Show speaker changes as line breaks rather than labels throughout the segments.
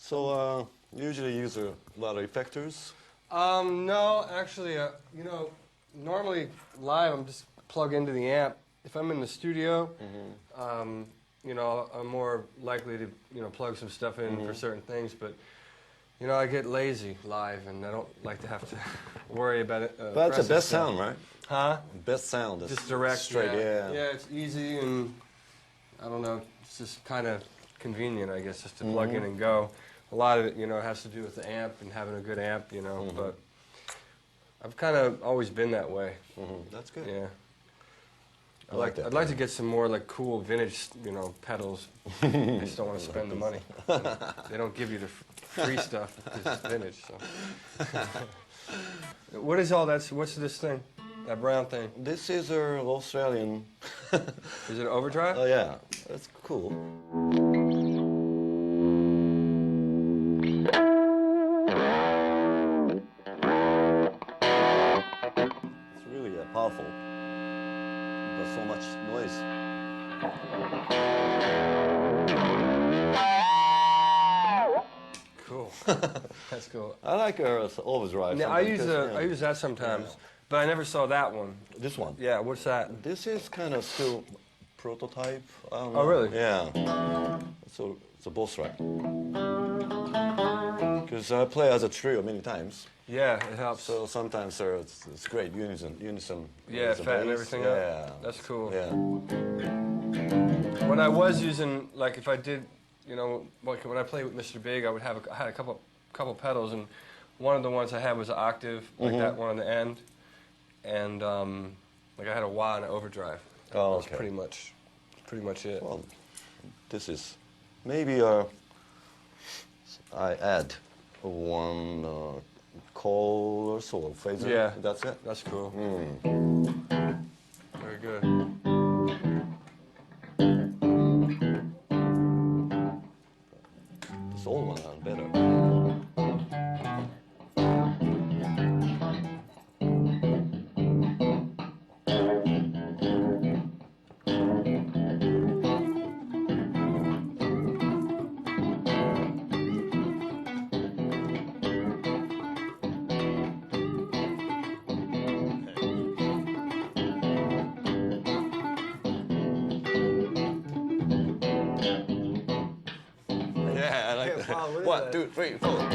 So, you usually use a lot of effectors?
No, actually, normally live I'm just plug into the amp. If I'm in the studio, I'm more likely to, plug some stuff in for certain things, but I get lazy live, and I don't like to have to worry about it.
But that's the best
stuff.
sound, right?
Huh?
Best sound is
Just direct,
straight, yeah.
Yeah, it's easy, and I don't know, it's just kind of convenient, I guess, just to plug in and go. A lot of it, has to do with the amp and having a good amp, but I've kind of always been that way.
That's good.
Yeah.
I'd
like to get some more like cool vintage, pedals. I just don't want to spend the money. They don't give you the free stuff because it's vintage. So. What is all that? What's this thing? That brown thing?
This is an Australian.
Is it an overdrive?
Oh yeah, that's cool. It's really powerful. There's so much noise.
Cool. That's cool.
I like overdrive.
Yeah, I use that sometimes, but I never saw that one.
This one.
Yeah, what's that?
This is kind of still prototype. I don't know.
Oh, really?
Yeah. So it's a boss track. Because I play as a trio many times.
Yeah, it helps.
So sometimes it's great unison.
Yeah, fat and everything up.
Yeah.
That's cool.
Yeah.
When I was using, like, if I did, like when I played with Mr. Big, I had a couple pedals, and one of the ones I had was an octave, like that one on the end, and like I had a wah and an overdrive.
Oh,
That's pretty much it.
Well, this is maybe I add one call or so phaser.
Yeah,
That's it.
That's cool. Very good.
This old one are better. Yeah, I like that.
Wow, what is
1,
that?
2, 3, 4.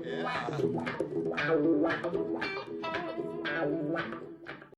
Yeah.